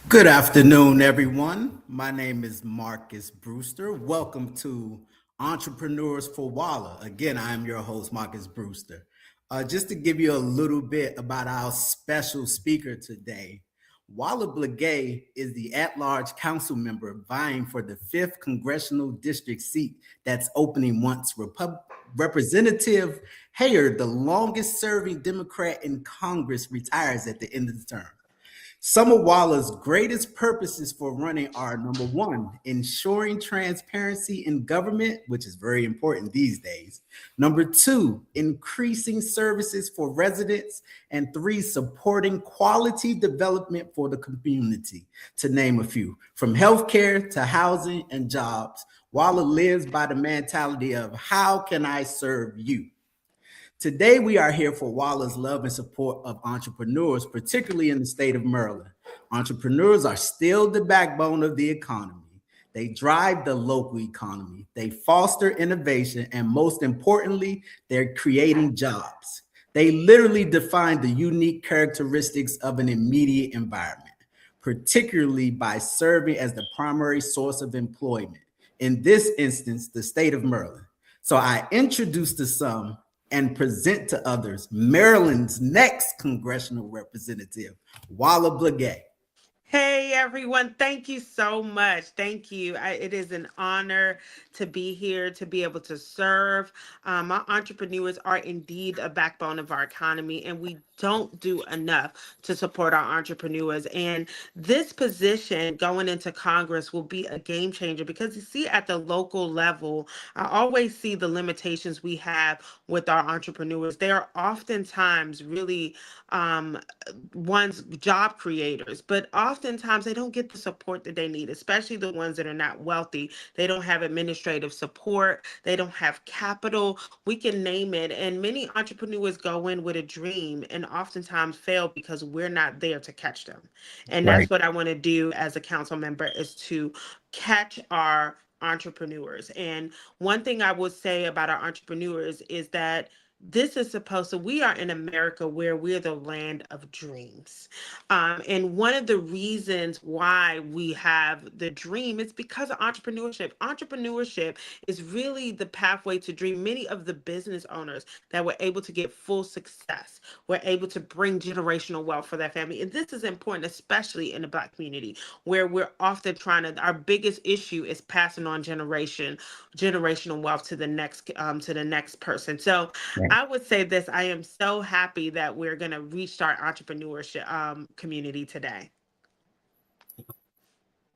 Good afternoon, everyone. My name is Marcus Brewster. Welcome to Entrepreneurs for Wala. Again, I am your host, Marcus Brewster. Just to give you a little bit about our special speaker today, Wala Blegay is the at-large council member vying for the 5th congressional district seat that's opening once Representative Hayard, the longest-serving Democrat in Congress, retires at the end of the term. Some of Walla's greatest purposes for running are number one, ensuring transparency in government, which is very important these days. Number two, increasing services for residents. And three, supporting quality development for the community, to name a few. From healthcare to housing and jobs, Walla lives by the mentality of how can I serve you? Today, we are here for Walla's love and support of entrepreneurs, particularly in the state of Maryland. Entrepreneurs are still the backbone of the economy. They drive the local economy, they foster innovation, and most importantly, they're creating jobs. They literally define the unique characteristics of an immediate environment, particularly by serving as the primary source of employment. In this instance, the state of Maryland. So I introduce to some and present to others Maryland's next congressional representative, Wala Blegay. Hey everyone, thank you so much. Thank you. It is an honor to be here, to be able to serve. Our entrepreneurs are indeed a backbone of our economy, and we don't do enough to support our entrepreneurs. And this position going into Congress will be a game changer because you see, at the local level, I always see the limitations we have with our entrepreneurs. They are oftentimes really um, one's job creators, but oftentimes they don't get the support that they need, especially the ones that are not wealthy. They don't have administrative support, they don't have capital. We can name it. And many entrepreneurs go in with a dream and oftentimes fail because we're not there to catch them. And Right. that's what I want to do as a council member, is to catch our entrepreneurs. And one thing I would say about our entrepreneurs is that this is supposed to, we are in America where we're the land of dreams. And one of the reasons why we have the dream is because of entrepreneurship. Entrepreneurship is really the pathway to dream. Many of the business owners that were able to get full success were able to bring generational wealth for their family. And this is important, especially in the Black community, where we're often trying to, our biggest issue is passing on generational wealth to the next person. So I would say this: I am so happy that we're going to restart entrepreneurship community today.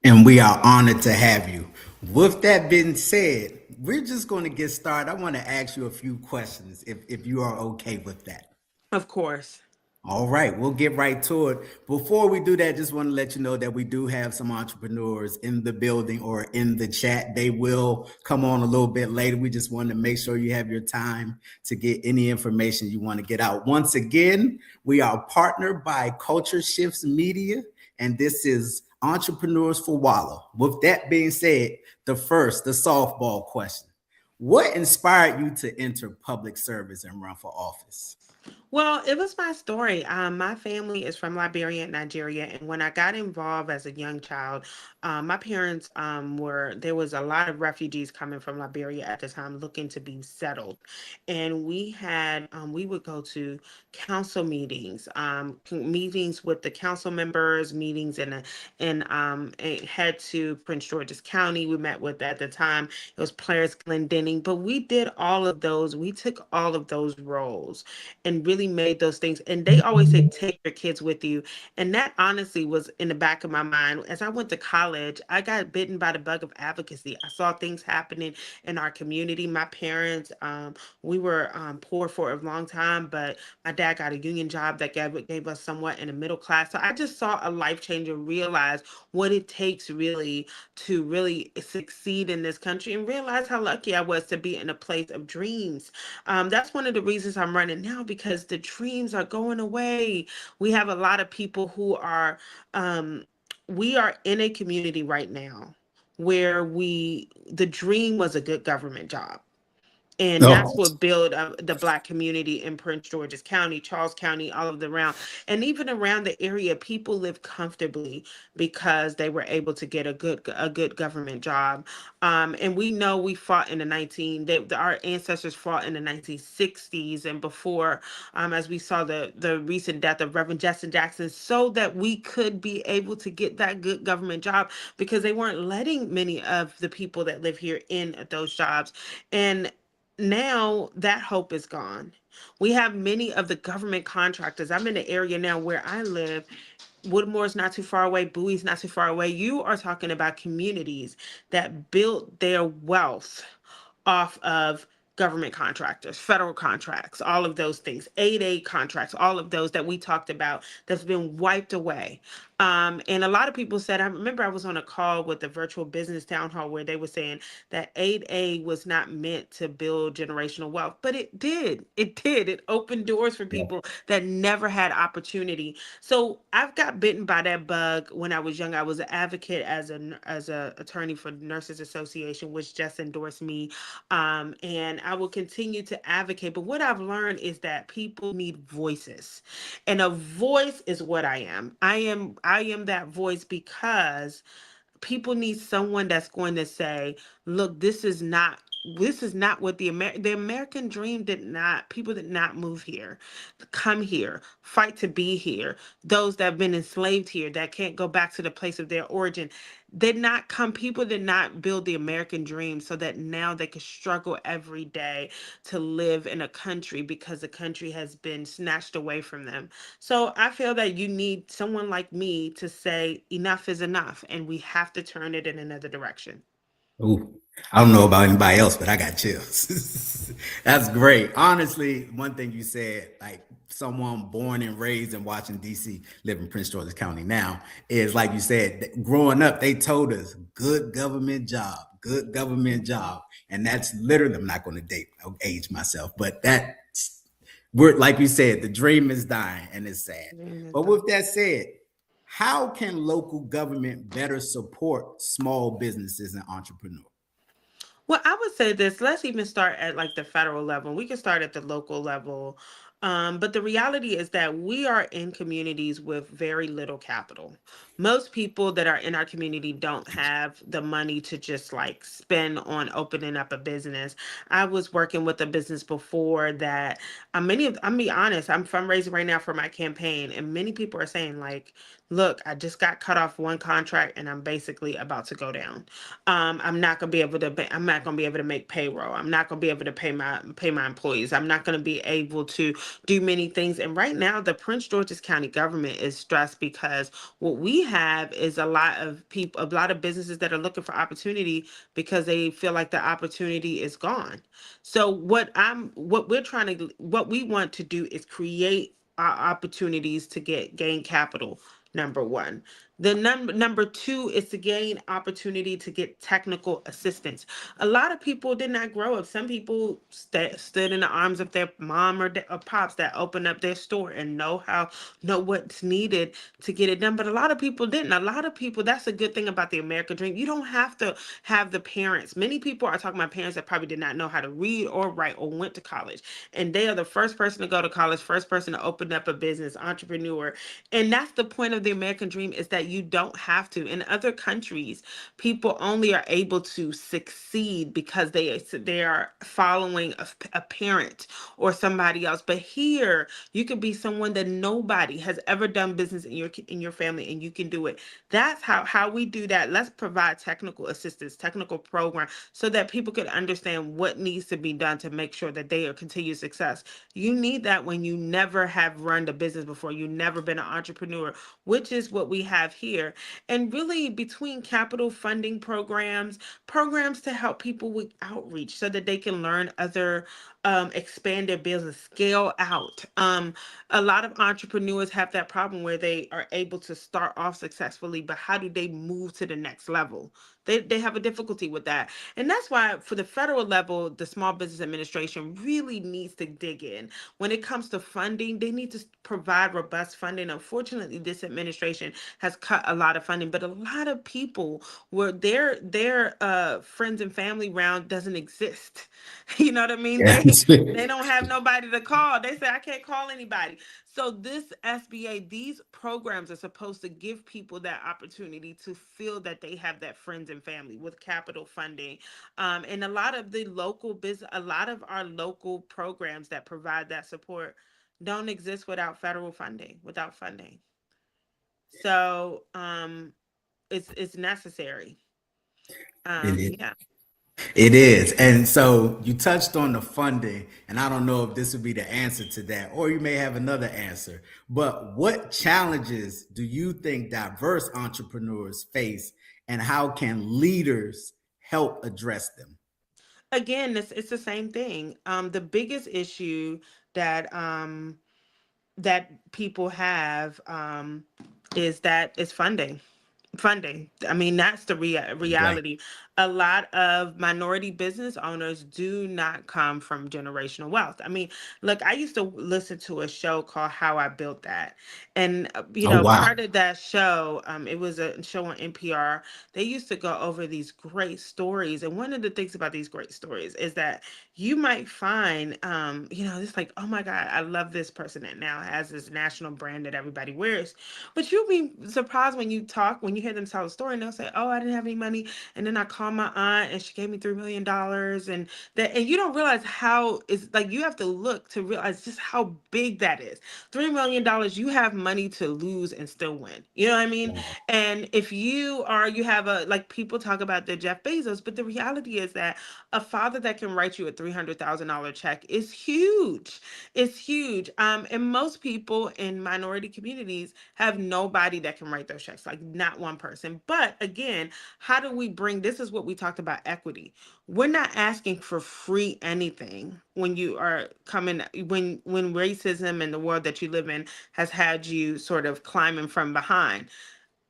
And we are honored to have you. With that being said, we're just going to get started. I want to ask you a few questions if you are okay with that. Of course. All right, we'll get right to it. Before we do that, just want to let you know that we do have some entrepreneurs in the building or in the chat. They will come on a little bit later. We just want to make sure you have your time to get any information you want to get out. Once again, we are partnered by Culture Shifts Media, and this is Entrepreneurs for Walla. With that being said, the softball question. What inspired you to enter public service and run for office? Well, it was my story. My family is from Liberia and Nigeria, and when I got involved as a young child, my parents there was a lot of refugees coming from Liberia at the time looking to be settled, and we would go to council meetings, meetings with the council members, meetings and head to Prince George's County. We met with, at the time it was Players Glendenning, but we did all of those. We took all of those roles and really made those things. And they always say, take your kids with you. And that honestly was in the back of my mind. As I went to college, I got bitten by the bug of advocacy. I saw things happening in our community. My parents, we were poor for a long time, but my dad got a union job that gave us somewhat in the middle class. So I just saw a life change and realized what it takes really to really succeed in this country, and realize how lucky I was to be in a place of dreams. That's one of the reasons I'm running now, because the dreams are going away. We have a lot of people who are, we are in a community right now where the dream was a good government job. And Oh, that's what built the black community in Prince George's County, Charles County, all of the around, and even around the area, people live comfortably because they were able to get a good government job. And we know we fought in the 19 that our ancestors fought in the 1960s and before, as we saw the recent death of Reverend Justin Jackson, so that we could be able to get that good government job because they weren't letting many of the people that live here in those jobs. And now that hope is gone. We have many of the government contractors. I'm in the area now where I live. Woodmore's not too far away. Bowie's not too far away. You are talking about communities that built their wealth off of government contractors, federal contracts, all of those things, 8A contracts, all of those that we talked about that's been wiped away. And a lot of people said, I remember I was on a call with the virtual business town hall where they were saying that 8A was not meant to build generational wealth, but it did. It did. It opened doors for yeah. people that never had opportunity. So I've got bitten by that bug when I was young. I was an advocate as a attorney for Nurses Association, which just endorsed me, and I will continue to advocate. But what I've learned is that people need voices, and a voice is what I am. I am that voice because people need someone that's going to say, look, this is not what the American dream did not, people did not move here, come here, fight to be here. Those that have been enslaved here that can't go back to the place of their origin did not come. People did not build the American dream so that now they can struggle every day to live in a country because the country has been snatched away from them. So I feel that you need someone like me to say enough is enough and we have to turn it in another direction. Ooh, I don't know about anybody else, but I got chills. That's great. Honestly, one thing you said, like someone born and raised in Washington, D.C., live in Prince George's County now, is like you said, growing up, they told us good government job, good government job. And that's literally, I'm not going to age myself, but we're like you said, the dream is dying and it's sad. But with that said, how can local government better support small businesses and entrepreneurs? Well, I would say this. Let's even start at like the federal level. We can start at the local level. But the reality is that we are in communities with very little capital. Most people that are in our community don't have the money to just like spend on opening up a business. I was working with a business before that. I'm be honest, I'm fundraising right now for my campaign, and many people are saying like, "Look, I just got cut off one contract, and I'm basically about to go down." I'm not gonna be able to. I'm not gonna be able to make payroll. I'm not gonna be able to pay my employees. I'm not gonna be able to do many things. And right now, the Prince George's County government is stressed because what we have is a lot of people, a lot of businesses that are looking for opportunity because they feel like the opportunity is gone. So what we want to do is create opportunities to gain capital. Number one. The number two is to gain opportunity to get technical assistance. A lot of people did not grow up. Some people stood in the arms of their mom or pops that opened up their store and know what's needed to get it done. But a lot of people didn't. A lot of people. That's a good thing about the American dream. You don't have to have the parents. Many people are talking about parents that probably did not know how to read or write or went to college, and they are the first person to go to college, first person to open up a business, entrepreneur. And that's the point of the American dream, is that you don't have to. In other countries, people only are able to succeed because they are following a parent or somebody else. But here, you could be someone that nobody has ever done business in your family, and you can do it. That's how we do that. Let's provide technical assistance, technical program, so that people can understand what needs to be done to make sure that they are continued success. You need that when you never have run a business before, you never been an entrepreneur, which is what we have here. And really, between capital funding programs to help people with outreach so that they can learn other, expand their business, scale out. A lot of entrepreneurs have that problem where they are able to start off successfully, but how do they move to the next level? They have a difficulty with that. And that's why for the federal level, the Small Business Administration really needs to dig in. When it comes to funding, they need to provide robust funding. Unfortunately, this administration has cut a lot of funding, but a lot of people where their friends and family round doesn't exist. You know what I mean? Yes. They don't have nobody to call. They say I can't call anybody. So this SBA, these programs are supposed to give people that opportunity to feel that they have that friends and family with capital funding. And a lot of the local business, a lot of our local programs that provide that support don't exist without federal funding, without funding. So it's necessary. It, Yeah. It is. And so you touched on the funding, and I don't know if this would be the answer to that, or you may have another answer. But what challenges do you think diverse entrepreneurs face, and how can leaders help address them? Again, it's the same thing. The biggest issue that that people have is funding. I mean, that's the Right. reality. A lot of minority business owners do not come from generational wealth. I mean, look, I used to listen to a show called How I Built That. And, Oh, wow. part of that show, it was a show on NPR. They used to go over these great stories. And one of the things about these great stories is that you might find, it's like, oh my God, I love this person that now has this national brand that everybody wears. But you'll be surprised when you hear them tell a story, and they'll say, "Oh, I didn't have any money, and then I called my aunt, and she gave me $3 million," and and you don't realize how it's like you have to look to realize just how big that is. $3 million, you have money to lose and still win. You know what I mean? Wow. And if you have a like people talk about the Jeff Bezos, but the reality is that a father that can write you a $300,000 check is huge. It's huge. And most people in minority communities have nobody that can write those checks, like not one person. But again, how do we bring this is what we talked about equity. We're not asking for free anything when you are coming when racism and the world that you live in has had you sort of climbing from behind.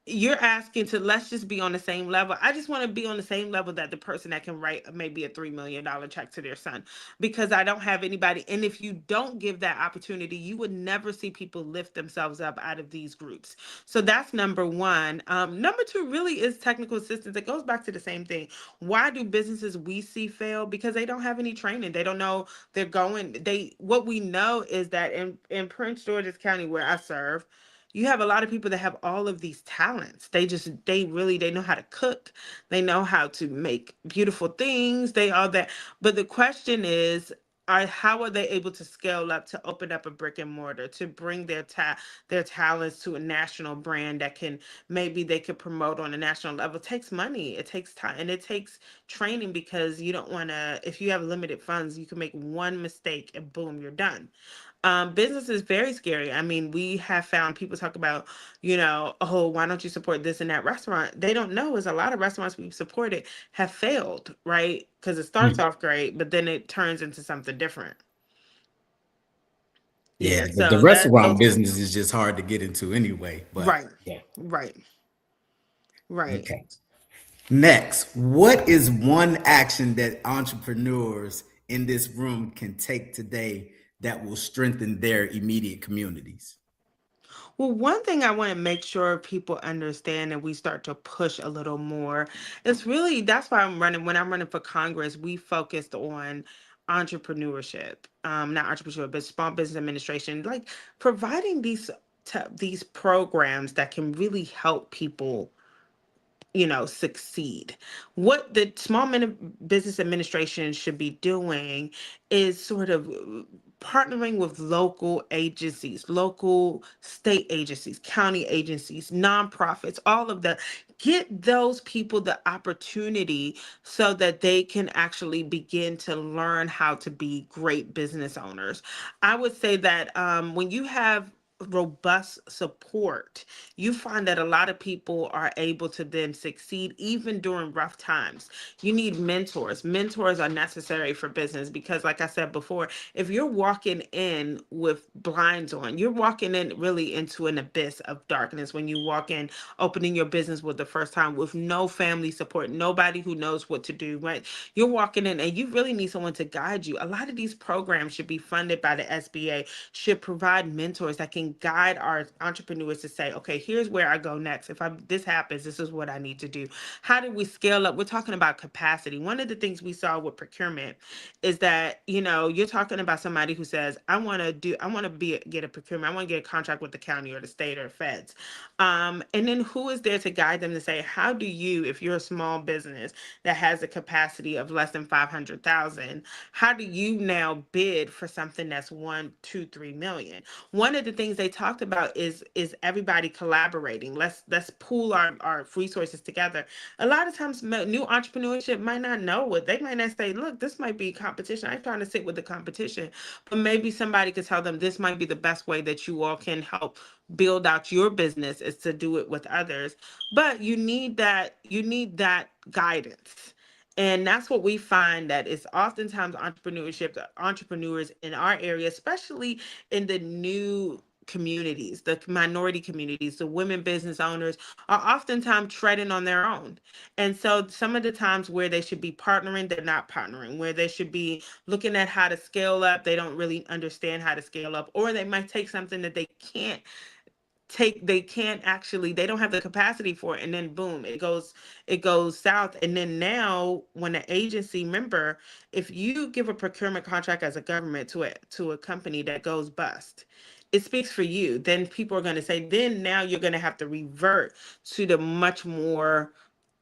You're asking to let's just be on the same level. I just want to be on the same level that the person that can write maybe a $3 million check to their son because I don't have anybody. And if you don't give that opportunity, you would never see people lift themselves up out of these groups. So that's number one. Number two really is technical assistance. It goes back to the same thing. Why do businesses we see fail? Because they don't have any training. They don't know they're going. What we know is that in Prince George's County where I serve, you have a lot of people that have all of these talents. They know how to cook, they know how to make beautiful things, they all that. But the question is, how are they able to scale up to open up a brick and mortar to bring their talents to a national brand that can maybe they could promote on a national level? It takes money, it takes time, and it takes training because you don't want to. If you have limited funds, you can make one mistake and boom, you're done. Business is very scary. I mean, we have found people talk about, oh, why don't you support this and that restaurant? They don't know is a lot of restaurants we've supported have failed, right? Because it starts Hmm. off great, but then it turns into something different. Yeah. Yeah, the So that restaurant those business is just hard to get into anyway. But right, yeah, right, right. okay. Next, what is one action that entrepreneurs in this room can take today that will strengthen their immediate communities? Well, one thing I want to make sure people understand and we start to push a little more is really that's why I'm running. When I'm running for Congress, we focused on entrepreneurship, not entrepreneurship, but small business administration, like providing these programs that can really help people succeed. What the Business Administration should be doing is sort of partnering with local agencies, local state agencies, county agencies, nonprofits, all of the get those people the opportunity so that they can actually begin to learn how to be great business owners. I would say that when you have robust support, you find that a lot of people are able to then succeed even during rough times. You need mentors. Mentors are necessary for business because, like I said before, if you're walking in with blinds on, you're walking in really into an abyss of darkness when you walk in opening your business for the first time with no family support, nobody who knows what to do, right? You're walking in and you really need someone to guide you. A lot of these programs should be funded by the SBA, should provide mentors that can guide our entrepreneurs to say, okay, here's where I go next. If this happens, this is what I need to do. How do we scale up? We're talking about capacity. One of the things we saw with procurement is that, you're talking about somebody who says, I want to get a procurement, I want to get a contract with the county or the state or feds. And then who is there to guide them to say, how do you, if you're a small business that has a capacity of less than 500,000, how do you now bid for something that's 1, 2, 3 million? One of the things they talked about is everybody collaborating. Let's pool our resources together. A lot of times new entrepreneurship might not know what they might not say, look, this might be competition. I'm trying to sit with the competition. But maybe somebody could tell them this might be the best way that you all can help build out your business is to do it with others. But you need that guidance. And that's what we find that is oftentimes entrepreneurs in our area, especially in the new communities, the minority communities, the women business owners are oftentimes treading on their own. And so some of the times where they should be partnering, they're not partnering. Where they should be looking at how to scale up, they don't really understand how to scale up, or they might take something that they can't actually, they don't have the capacity for it, and then boom, it goes south. And then now when an agency member, if you give a procurement contract as a government to a company that goes bust, it speaks for you. Then people are going to say, then now you're going to have to revert to the much more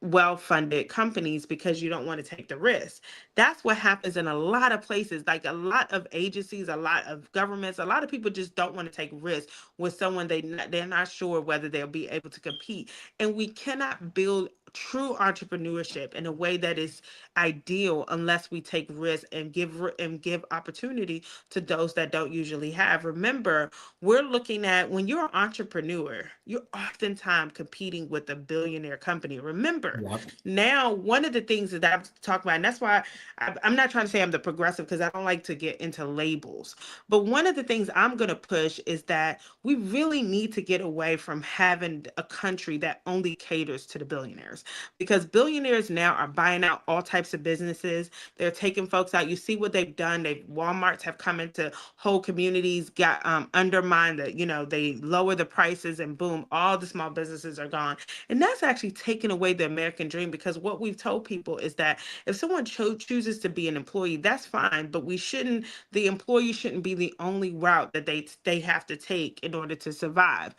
well-funded companies because you don't want to take the risk. That's what happens in a lot of places, like a lot of agencies, a lot of governments, a lot of people just don't want to take risks with someone they're not sure whether they'll be able to compete. And we cannot build true entrepreneurship in a way that is ideal unless we take risks and give opportunity to those that don't usually have. Remember, we're looking at, when you're an entrepreneur, you're oftentimes competing with a billionaire company. Remember, Yep. now one of the things that I've talked about, and that's why I'm not trying to say I'm the progressive because I don't like to get into labels. But one of the things I'm going to push is that we really need to get away from having a country that only caters to the billionaires, because billionaires now are buying out all types of businesses. They're taking folks out. You see what they've done. Walmarts have come into whole communities, got undermined they lower the prices, and boom, all the small businesses are gone. And that's actually taken away the American dream, because what we've told people is that if someone chooses to be an employee, that's fine, but the employee shouldn't be the only route that they have to take in order to survive.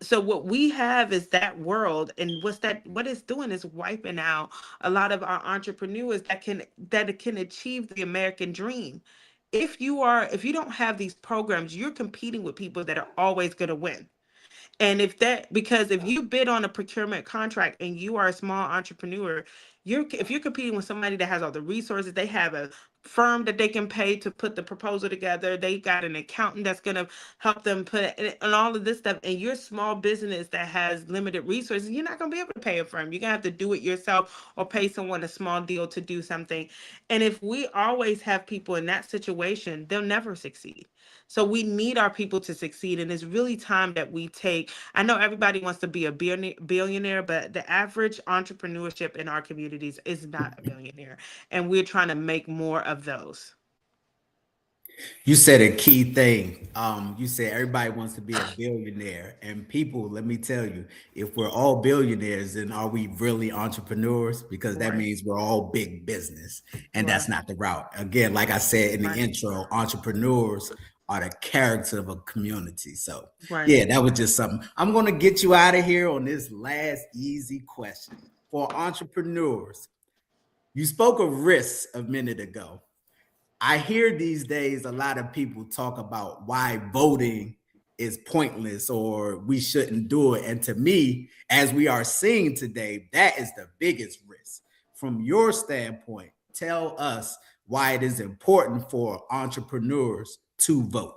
So what we have is that world, and what it's doing is wiping out a lot of our entrepreneurs that can achieve the American dream. If you don't have these programs, you're competing with people that are always going to win. And because if you bid on a procurement contract and you are a small entrepreneur, if you're competing with somebody that has all the resources, they have a firm that they can pay to put the proposal together, they got an accountant that's going to help them put it and all of this stuff, and you're a small business that has limited resources, you're not going to be able to pay a firm. You're going to have to do it yourself or pay someone a small deal to do something. And if we always have people in that situation, they'll never succeed. So we need our people to succeed, and it's really time that we take. I know everybody wants to be a billionaire, but the average entrepreneurship in our communities is not a billionaire, and we're trying to make more of those. You said a key thing. You said everybody wants to be a billionaire, and people, let me tell you, if we're all billionaires, then are we really entrepreneurs? Because that Right, means we're all big business, and right, that's not the route. Again, like I said in the right, intro, entrepreneurs are the character of a community. So, right. yeah, that was just something. I'm going to get you out of here on this last easy question for entrepreneurs. You spoke of risks a minute ago. I hear these days a lot of people talk about why voting is pointless or we shouldn't do it. And to me, as we are seeing today, that is the biggest risk. From your standpoint, tell us why it is important for entrepreneurs to vote.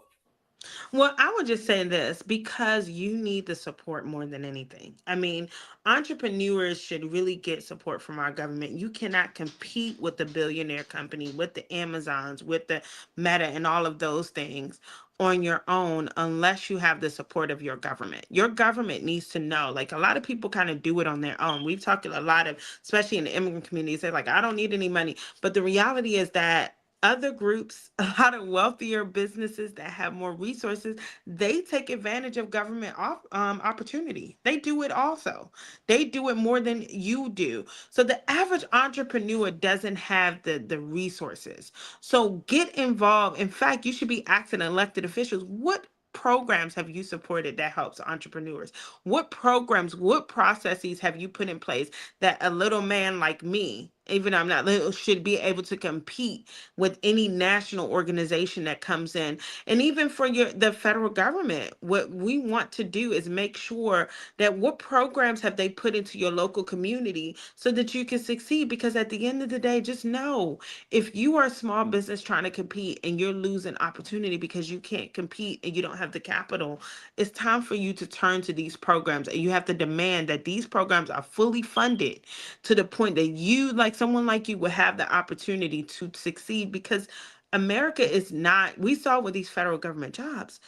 Well, I would just say this because you need the support more than anything. I mean, entrepreneurs should really get support from our government. You cannot compete with the billionaire company, with the Amazons, with the Meta, and all of those things on your own unless you have the support of your government. Your government needs to know. Like a lot of people kind of do it on their own. We've talked a lot of, especially in the immigrant community, say like, I don't need any money. But the reality is that other groups, a lot of wealthier businesses that have more resources, they take advantage of government opportunity. They do it also. They do it more than you do. So the average entrepreneur doesn't have the resources. So get involved. In fact, you should be asking elected officials, what programs have you supported that helps entrepreneurs? What programs, what processes have you put in place that a little man like me, even though I'm not little, should be able to compete with any national organization that comes in? And even for the federal government, what we want to do is make sure that what programs have they put into your local community so that you can succeed. Because at the end of the day, just know, if you are a small business trying to compete and you're losing opportunity because you can't compete and you don't have the capital, it's time for you to turn to these programs, and you have to demand that these programs are fully funded to the point that you, like someone like you, will have the opportunity to succeed. Because America is not, we saw with these federal government jobs,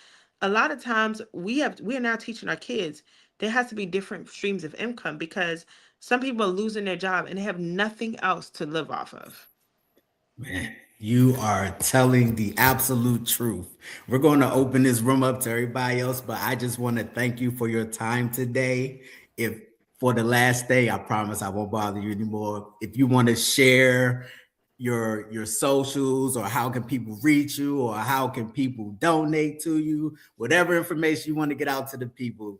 a lot of times we are now teaching our kids there has to be different streams of income, because some people are losing their job and they have nothing else to live off of. Man, you are telling the absolute truth. We're going to open this room up to everybody else, but I just want to thank you for your time today. If for the last day, I promise I won't bother you anymore. If you want to share your socials, or how can people reach you, or how can people donate to you, whatever information you want to get out to the people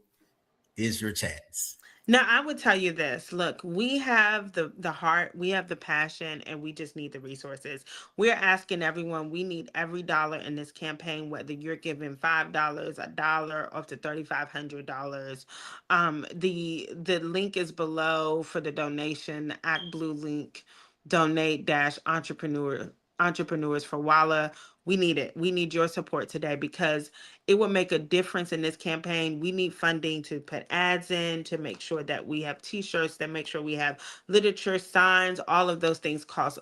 is your chance. Now, I would tell you this. Look, we have the heart, we have the passion, and we just need the resources. We're asking everyone, we need every dollar in this campaign, whether you're giving $5, a dollar, up to $3,500. The link is below for the donation, Act Blue link, donate dash entrepreneurs for Wala. We need it. We need your support today, because it will make a difference in this campaign. We need funding to put ads in, to make sure that we have t-shirts, that make sure we have literature, signs. All of those things cost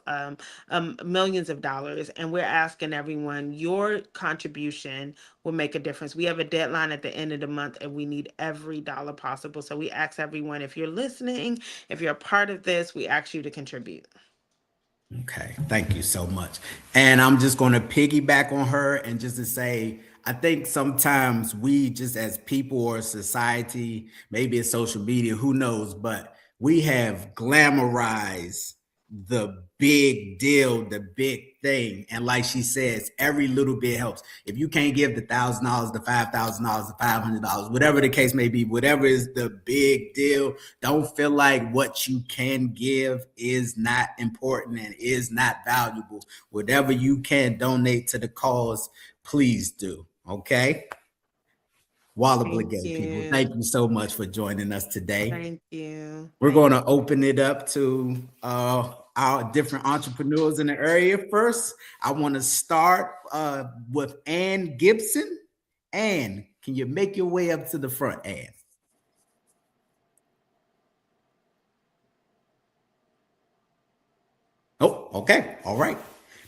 millions of dollars. And we're asking everyone, your contribution will make a difference. We have a deadline at the end of the month, and we need every dollar possible. So we ask everyone, if you're listening, if you're a part of this, we ask you to contribute. Okay, thank you so much. And I'm just going to piggyback on her and just to say, I think sometimes we just as people or society, maybe it's social media, who knows, but we have glamorized the big deal, the big thing. And like she says, every little bit helps. If you can't give the $1,000, the $5,000, the $500, whatever the case may be, whatever is the big deal, don't feel like what you can give is not important and is not valuable. Whatever you can donate to the cause, please do. Okay. Wala Thank Blegay, people, you. thank you so much for joining us today. Thank you. We're going to open it up to our different entrepreneurs in the area. First, I want to start with Ann Gibson. Ann, can you make your way up to the front, Ann? Oh, okay. All right.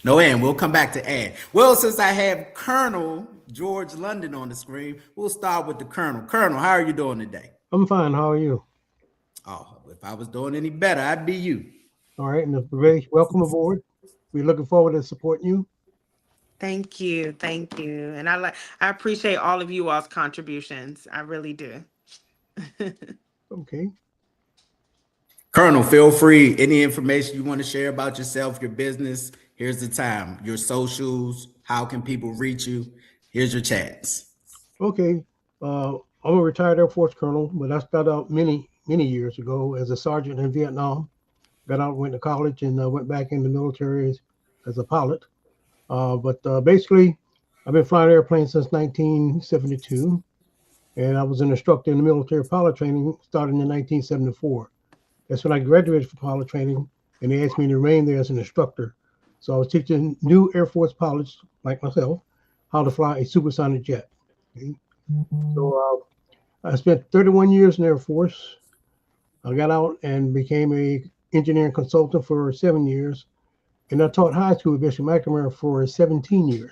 No, Ann, we'll come back to Ann. Well, since I have Colonel George London on the screen, we'll start with the Colonel. Colonel, how are you doing today? I'm fine. How are you? Oh, if I was doing any better, I'd be you. All right, Mr. Ray, welcome aboard. We're looking forward to supporting you. Thank you. Thank you. And I appreciate all of you all's contributions. I really do. Okay. Colonel, feel free. Any information you want to share about yourself, your business, here's the time. Your socials, how can people reach you? Here's your chance. Okay. I'm a retired Air Force colonel, but I started out many years ago as a sergeant in Vietnam. Got out, went to college, and went back in the military as a pilot. But basically, I've been flying airplanes since 1972, and I was an instructor in the military pilot training starting in 1974. That's when I graduated from pilot training, and they asked me to remain there as an instructor. So I was teaching new Air Force pilots like myself how to fly a supersonic jet. Okay. So I spent 31 years in the Air Force. I got out and became a engineering consultant for 7 years, and I taught high school at Bishop McNamara for 17 years.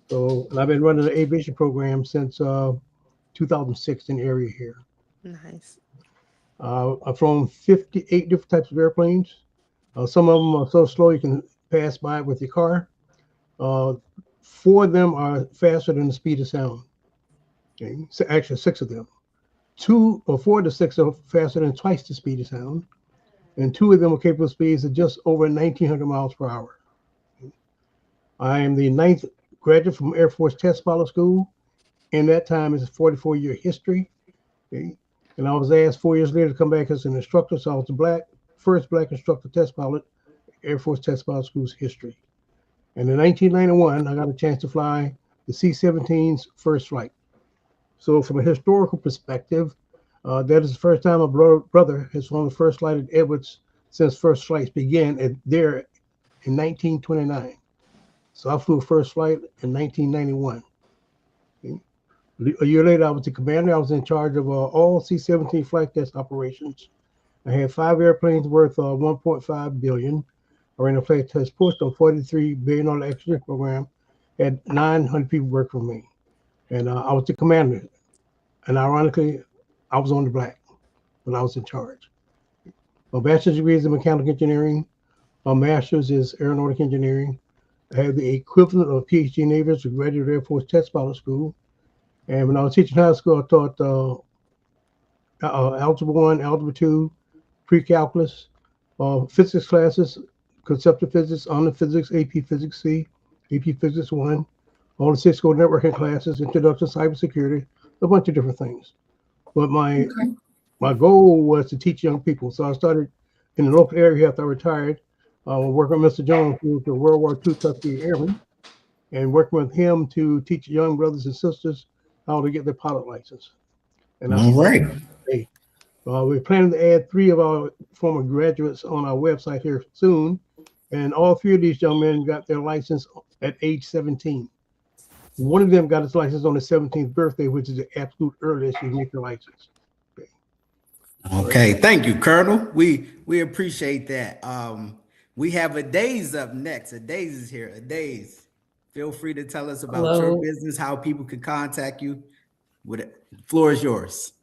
So, and I've been running the aviation program since 2006 in the area here. Nice. I've flown 58 different types of airplanes. Some of them are so slow you can pass by with your car. 4 of them are faster than the speed of sound. Okay, so actually 6 of them. 2 or 4 of the 6 are faster than twice the speed of sound, and 2 of them are capable of speeds of just over 1,900 miles per hour. I am the 9th graduate from Air Force Test Pilot School. In that time, it's a 44-year history. Okay? And I was asked 4 years later to come back as an instructor, so I was the first black instructor test pilot, Air Force Test Pilot School's history. And in 1991, I got a chance to fly the C-17's first flight. So from a historical perspective, that is the first time a brother has flown the first flight at Edwards since first flights began there in 1929. So I flew first flight in 1991. Okay. A year later, I was the commander. I was in charge of all C-17 flight test operations. I had 5 airplanes worth $1.5 billion. I ran a flight test post on $43 billion extra program. Had 900 people work for me. And I was the commander. And ironically, I was on the black when I was in charge. My bachelor's degree is in mechanical engineering. My master's is aeronautic engineering. I have the equivalent of PhD in aviation, graduate Air Force Test Pilot School. And when I was teaching high school, I taught Algebra 1, Algebra 2, pre-calculus, physics classes, conceptual physics, honor physics, AP Physics C, AP Physics 1, all the Cisco networking classes, introduction to cybersecurity, a bunch of different things. But my goal was to teach young people. So I started in the local area after I retired, working with Mr. Jones, who was a World War II Tuskegee Airman, and working with him to teach young brothers and sisters how to get their pilot license. And All right. We're planning to add 3 of our former graduates on our website here soon. And all 3 of these young men got their license at age 17. One of them got his license on his 17th birthday, which is the absolute earliest you can get your license. Okay, thank you, Colonel. We appreciate that. We have Adaze up next. Adaze is here. Adaze, feel free to tell us about your business, how people can contact you. The floor is yours.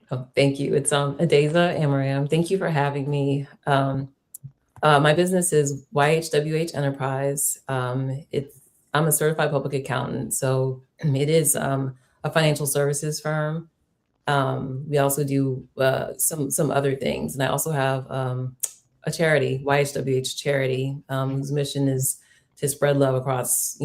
Oh, thank you. It's Adeza Amaram. Thank you for having me. My business is YHWH Enterprise. I'm a certified public accountant, so it is a financial services firm. We also do some other things, and I also have a charity, YHWH Charity, whose mission is to spread love across,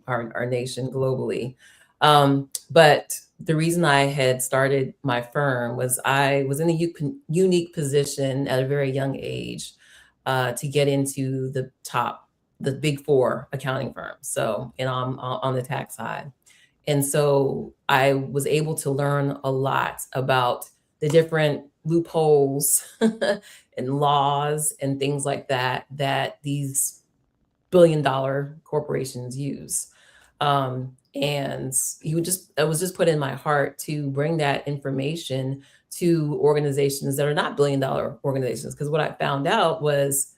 our nation globally. But the reason I had started my firm was I was in a unique position at a very young age to get into the big 4 accounting firms. So, I'm on the tax side. And so I was able to learn a lot about the different loopholes and laws and things like that these billion-dollar corporations use. And it was just put in my heart to bring that information to organizations that are not billion-dollar organizations. Because what I found out was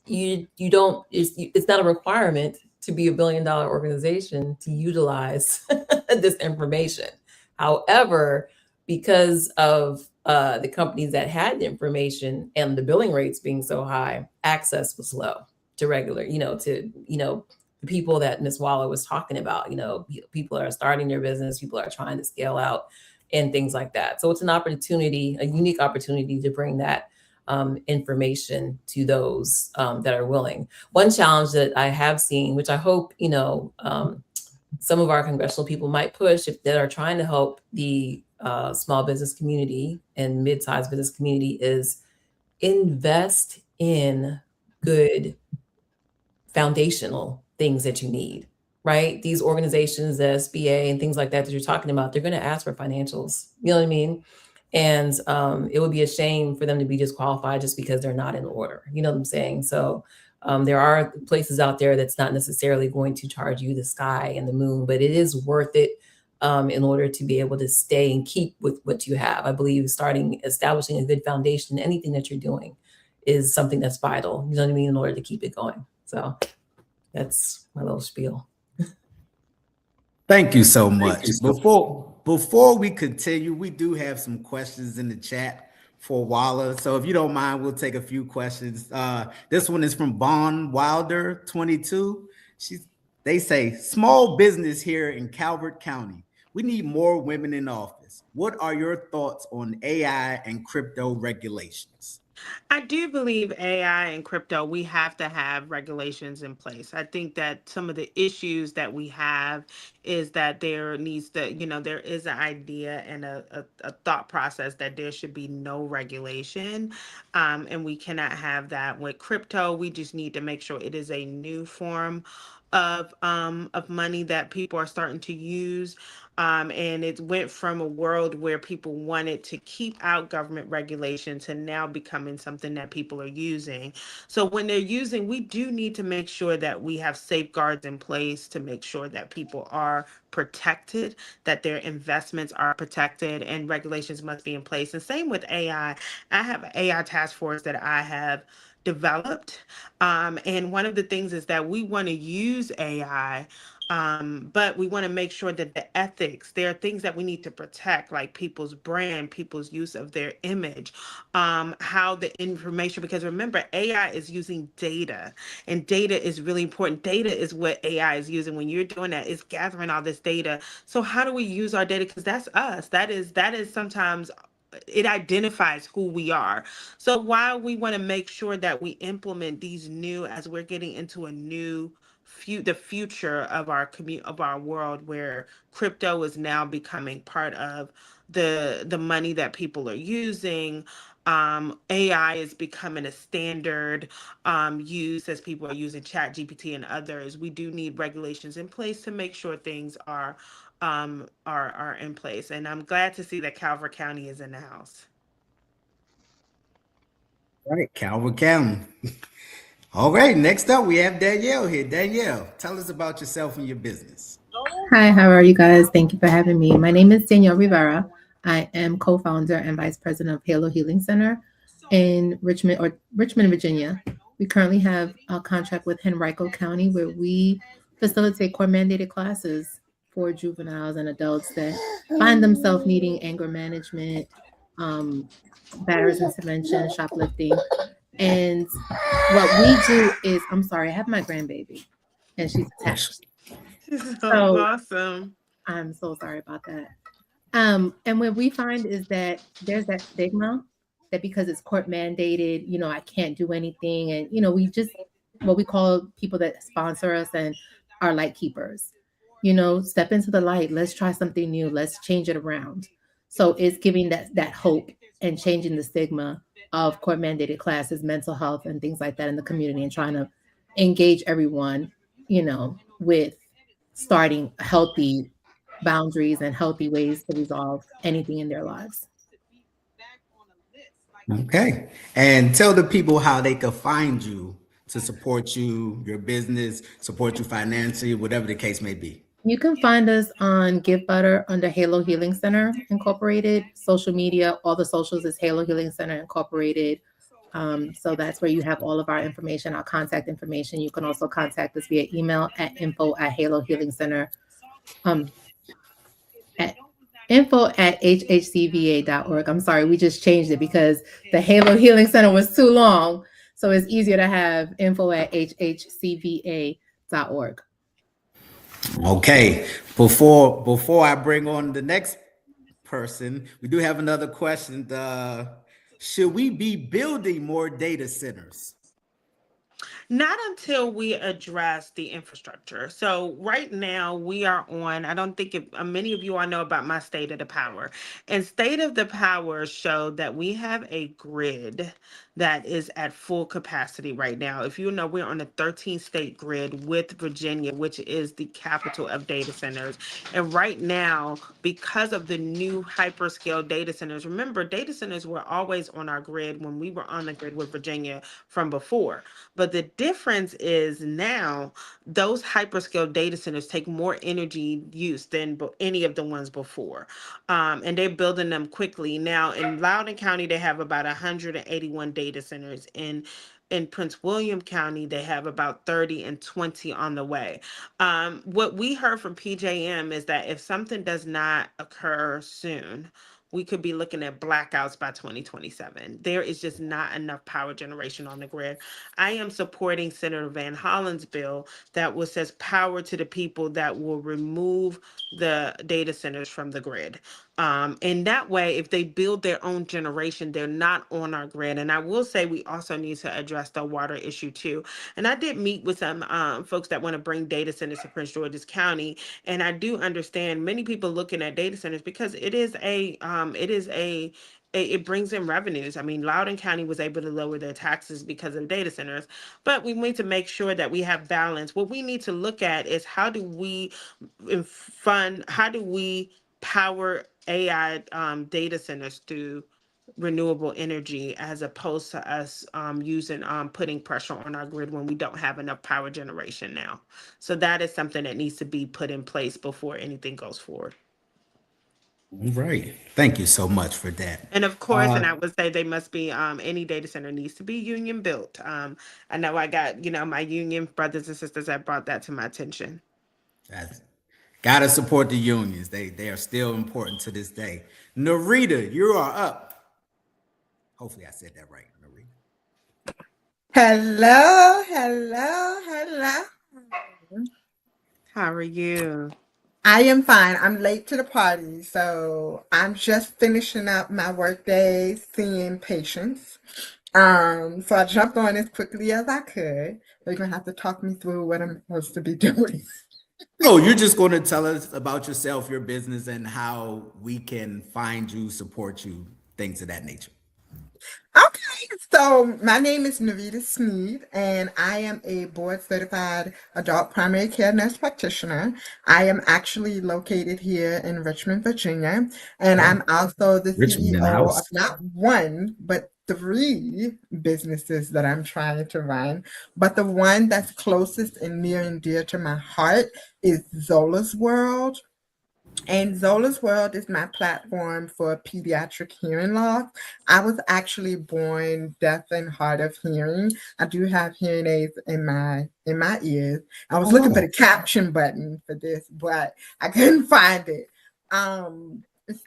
it's not a requirement to be a billion-dollar organization to utilize this information. However, because of the companies that had the information and the billing rates being so high, access was low to regular, the people that Ms. Wala was talking about, people that are starting their business, people are trying to scale out and things like that. So it's an opportunity, a unique opportunity to bring that information to those that are willing. One challenge that I have seen, which I hope, some of our congressional people might push that are trying to help the small business community and mid-sized business community, is invest in good foundational things that you need, right? These organizations, the SBA and things like that you're talking about, they're going to ask for financials. You know what I mean? And it would be a shame for them to be disqualified just because they're not in order. You know what I'm saying? So there are places out there that's not necessarily going to charge you the sky and the moon, but it is worth it in order to be able to stay and keep with what you have. I believe establishing a good foundation in anything that you're doing is something that's vital, you know what I mean, in order to keep it going. So that's my little spiel. Thank you so much. Before we continue, we do have some questions in the chat for Wala. So if you don't mind, we'll take a few questions. This one is from Vaughn Wilder 22. They say, small business here in Calvert County. We need more women in office. What are your thoughts on AI and crypto regulations? I do believe AI and crypto, we have to have regulations in place. I think that some of the issues that we have is that there needs to, there is an idea and a thought process that there should be no regulation. And we cannot have that with crypto. We just need to make sure it is a new form of money that people are starting to use. And it went from a world where people wanted to keep out government regulation to now becoming something that people are using. So when they're using, we do need to make sure that we have safeguards in place to make sure that people are protected, that their investments are protected, and regulations must be in place. And same with AI. I have an AI task force that I have developed. And one of the things is that we want to use AI, but we want to make sure that the ethics, there are things that we need to protect, like people's brand, people's use of their image, how the information, because remember, AI is using data, and data is really important. Data is what AI is using. When you're doing that, it's gathering all this data. So how do we use our data? Because that's us. That is sometimes it identifies who we are. So while we want to make sure that we implement these new, as we're getting into a new the future of our of our world, where crypto is now becoming part of the money that people are using. AI is becoming a standard use as people are using Chat GPT and others. We do need regulations in place to make sure things are in place. And I'm glad to see that Calvert County is in the house. All right, Calvert County. All right, next up we have Danielle here. Danielle, tell us about yourself and your business. Hi, how are you guys? Thank you for having me. My name is Danielle Rivera. I am co-founder and vice president of Halo Healing Center in Richmond, Virginia. We currently have a contract with Henrico County where we facilitate court-mandated classes for juveniles and adults that find themselves needing anger management, batteries intervention, shoplifting. And what we do is, I'm sorry, I have my grandbaby and she's attached. So awesome. I'm so sorry about that. And what we find is that there's that stigma that because it's court mandated, I can't do anything. And, we just, what we call people that sponsor us and are light keepers, step into the light. Let's try something new. Let's change it around. So it's giving that hope and changing the stigma of court mandated classes, mental health and things like that in the community, and trying to engage everyone, with starting healthy boundaries and healthy ways to resolve anything in their lives. Okay. And tell the people how they could find you to support you, your business, support you financially, whatever the case may be. You can find us on Give Butter under Halo Healing Center Incorporated. Social media, all the socials is Halo Healing Center Incorporated. So that's where you have all of our information, our contact information. You can also contact us via email at info@halohealingcenter. At info@hhcva.org. I'm sorry, we just changed it because the Halo Healing Center was too long. So it's easier to have info@hhcva.org. Okay. Before I bring on the next person, we do have another question. Should we be building more data centers? Not until we address the infrastructure. So right now we are on, I don't think many of you all know about my State of the Power. And State of the Power showed that we have a grid that is at full capacity right now. If you know, we're on a 13-state grid with Virginia, which is the capital of data centers. And right now, because of the new hyperscale data centers, remember, data centers were always on our grid when we were on the grid with Virginia from before. But But the difference is now those hyperscale data centers take more energy use than any of the ones before. And they're building them quickly. Now in Loudoun County, they have about 181 data centers. In Prince William County, they have about 30 and 20 on the way. What we heard from PJM is that if something does not occur soon, we could be looking at blackouts by 2027. There is just not enough power generation on the grid. I am supporting Senator Van Hollen's bill that says power to the people that will remove the data centers from the grid. And that way, if they build their own generation, they're not on our grid. And I will say we also need to address the water issue too. And I did meet with some folks that want to bring data centers to Prince George's County. And I do understand many people looking at data centers because it brings in revenues. I mean, Loudoun County was able to lower their taxes because of data centers, but we need to make sure that we have balance. What we need to look at is how do we power AI data centers through renewable energy as opposed to us putting pressure on our grid when we don't have enough power generation now. So that is something that needs to be put in place before anything goes forward. All right. Thank you so much for that. And of course, and I would say they must be, any data center needs to be union built. I know I got, my union brothers and sisters that brought that to my attention. Gotta support the unions. They are still important to this day. Narita, you are up. Hopefully I said that right, Narita. Hello, hello, hello. How are you? I am fine. I'm late to the party, so I'm just finishing up my workday, seeing patients. So I jumped on as quickly as I could. You're gonna have to talk me through what I'm supposed to be doing. Oh, you're just going to tell us about yourself, your business, and how we can find you, support you, things of that nature. Okay, so my name is Narita Snead, and I am a board-certified adult primary care nurse practitioner. I am actually located here in Richmond, Virginia, and I'm also the Richmond in the CEO house. of not one, but 3 businesses that I'm trying to run. But the one that's closest and near and dear to my heart is Zola's World. And Zola's World is my platform for pediatric hearing loss. I was actually born deaf and hard of hearing. I do have hearing aids in my ears. I was looking for the caption button for this, but I couldn't find it.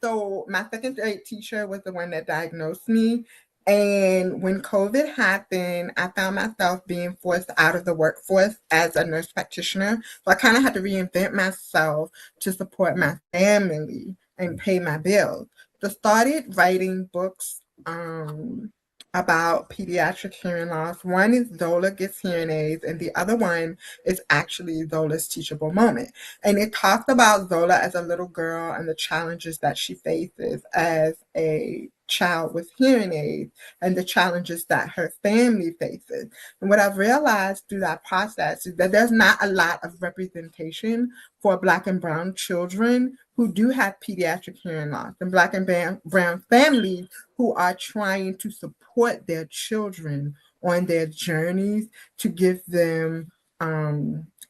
So my second grade teacher was the one that diagnosed me. And when COVID happened, I found myself being forced out of the workforce as a nurse practitioner. So I kind of had to reinvent myself to support my family and pay my bills. So started writing books about pediatric hearing loss. One is Zola Gets Hearing Aids, and the other one is actually Zola's Teachable Moment. And it talks about Zola as a little girl and the challenges that she faces as a child with hearing aids and the challenges that her family faces. And what I've realized through that process is that there's not a lot of representation for Black and Brown children who do have pediatric hearing loss, and Black and Brown families who are trying to support their children on their journeys to give them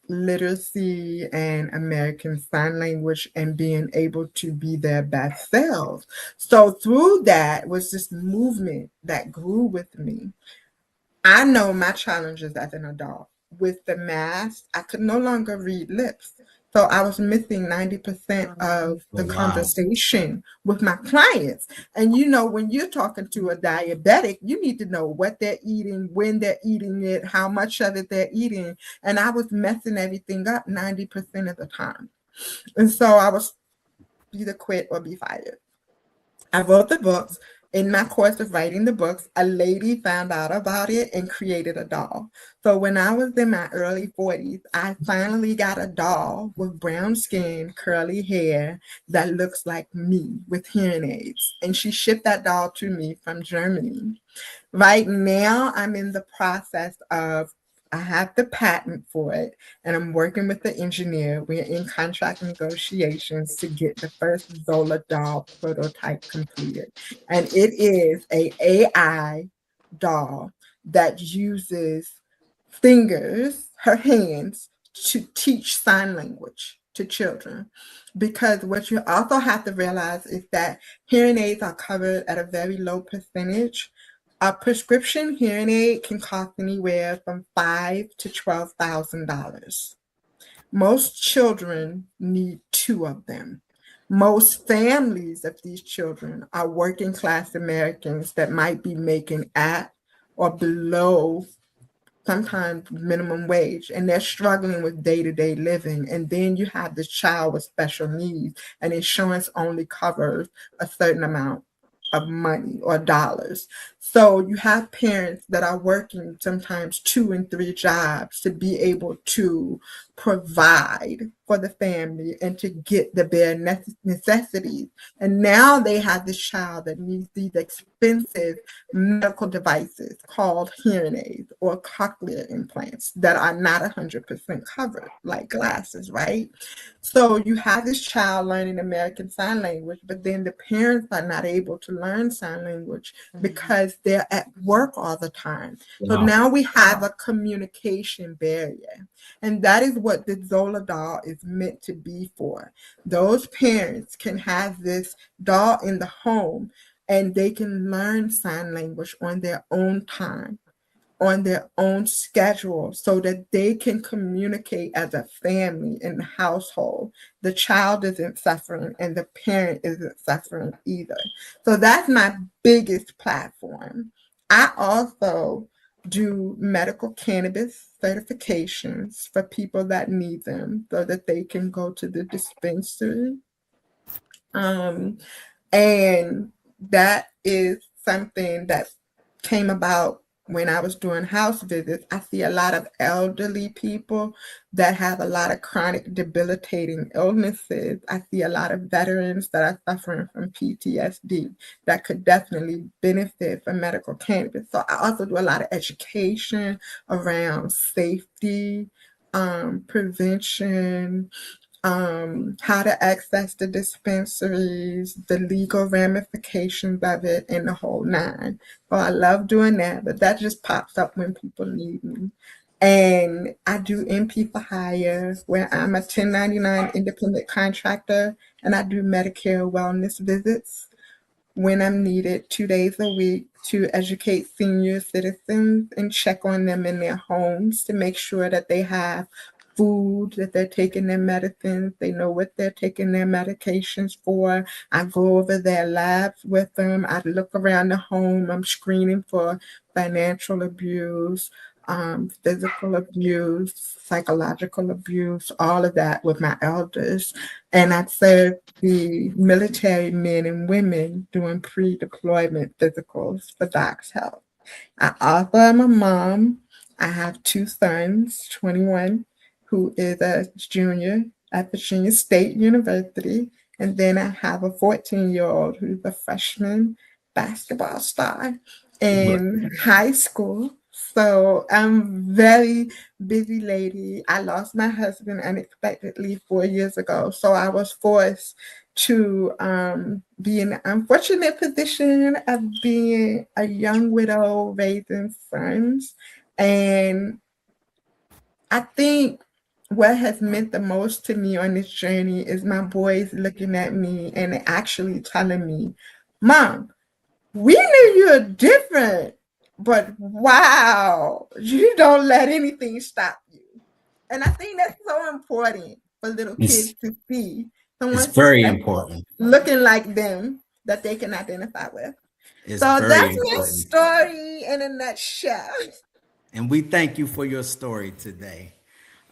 literacy and American Sign Language and being able to be their best selves. So through that was this movement that grew with me. I know my challenges as an adult. With the mask, I could no longer read lips. So I was missing 90% of the conversation with my clients. And when you're talking to a diabetic, you need to know what they're eating, when they're eating it, how much of it they're eating. And I was messing everything up 90% of the time. And so I was either quit or be fired. I wrote the books. In my course of writing the books, a lady found out about it and created a doll. So when I was in my early 40s, I finally got a doll with brown skin, curly hair that looks like me with hearing aids. And she shipped that doll to me from Germany. Right now, I'm in the process of I have the patent for it, and I'm working with the engineer. We're in contract negotiations to get the first Zola doll prototype completed. And it is an AI doll that uses fingers, her hands, to teach sign language to children. Because what you also have to realize is that hearing aids are covered at a very low percentage. A prescription hearing aid can cost anywhere from $5,000 to $12,000. Most children need 2 of them. Most families of these children are working class Americans that might be making at or below sometimes minimum wage, and they're struggling with day-to-day living. And then you have this child with special needs, and insurance only covers a certain amount of money or dollars. So you have parents that are working sometimes 2 and 3 jobs to be able to provide for the family and to get the bare necessities. And now they have this child that needs these expensive medical devices called hearing aids or cochlear implants that are not 100% covered, like glasses, right? So you have this child learning American Sign Language, but then the parents are not able to learn sign language because they're at work all the time. So now we have a communication barrier. And that is what the Zola doll is meant to be for. Those parents can have this doll in the home and they can learn sign language on their own time, on their own schedule, so that they can communicate as a family in the household. The child isn't suffering and the parent isn't suffering either. So that's my biggest platform. I also do medical cannabis certifications for people that need them so that they can go to the dispensary. And that is something that came about when I was doing house visits. I see a lot of elderly people that have a lot of chronic debilitating illnesses. I see a lot of veterans that are suffering from PTSD that could definitely benefit from medical cannabis. So I also do a lot of education around safety, prevention, how to access the dispensaries, the legal ramifications of it, and the whole 9. So I love doing that, but that just pops up when people need me. And I do MP for hire, where I'm a 1099 independent contractor, and I do Medicare wellness visits when I'm needed 2 days a week to educate senior citizens and check on them in their homes to make sure that they have food, that they're taking their medicines, they know what they're taking their medications for. I go over their labs with them. I look around the home. I'm screening for financial abuse, physical abuse, psychological abuse, all of that with my elders. And I serve the military men and women doing pre-deployment physicals for Doc's Health. I also am a mom. I have 2 sons, 21, who is a junior at Virginia State University. And then I have a 14-year-old who's a freshman basketball star in high school. So I'm a very busy lady. I lost my husband unexpectedly 4 years ago. So I was forced to be in the unfortunate position of being a young widow raising sons. And I think what has meant the most to me on this journey is my boys looking at me and actually telling me, Mom, we knew you were different, but wow, you don't let anything stop you. And I think that's so important for little kids to see someone It's very important. looking like them that they can identify with. It's so very that's important. my story in a nutshell. And we thank you for your story today.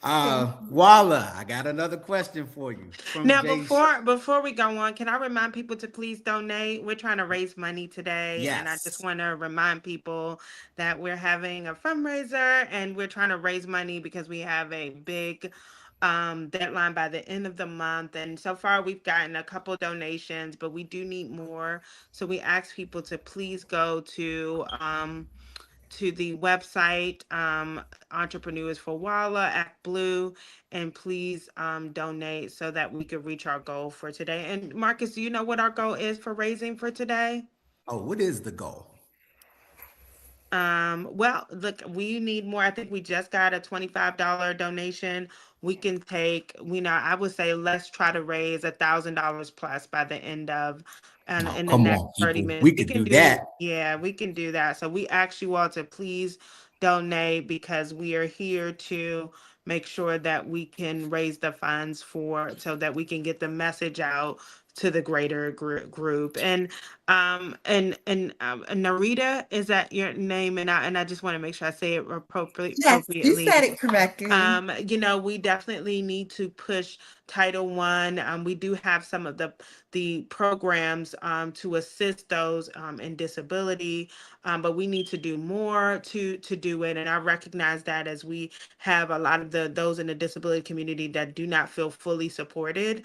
Wala, I got another question for you. Now, before we go on, can I remind people to please donate? We're trying to raise money today, and I just want to remind people that we're having a fundraiser, and we're trying to raise money because we have a big deadline by the end of the month. And so far, we've gotten a couple donations, but we do need more. So we ask people to please go to the website, Entrepreneurs for Wala, Act Blue, and please donate so that we could reach our goal for today. And Marcus, do you know what our goal is for raising for today? Oh, what is the goal? Well, look, we need more. I think we just got a $25 donation. We can take, I would say let's try to raise $1,000 plus by the end of, and Oh, in the come next on, 30 people. minutes. We We could can do do, that. yeah, we can do that. So we ask you all to please donate because we are here to make sure that we can raise the funds for, so that we can get the message out to the greater group. And Narita, is that your name? And I just want to make sure I say it Yes, you appropriately. said it correctly. We definitely need to push Title One. We do have some of the programs to assist those in disability, but we need to do more to do it. And I recognize that as we have a lot of those in the disability community that do not feel fully supported.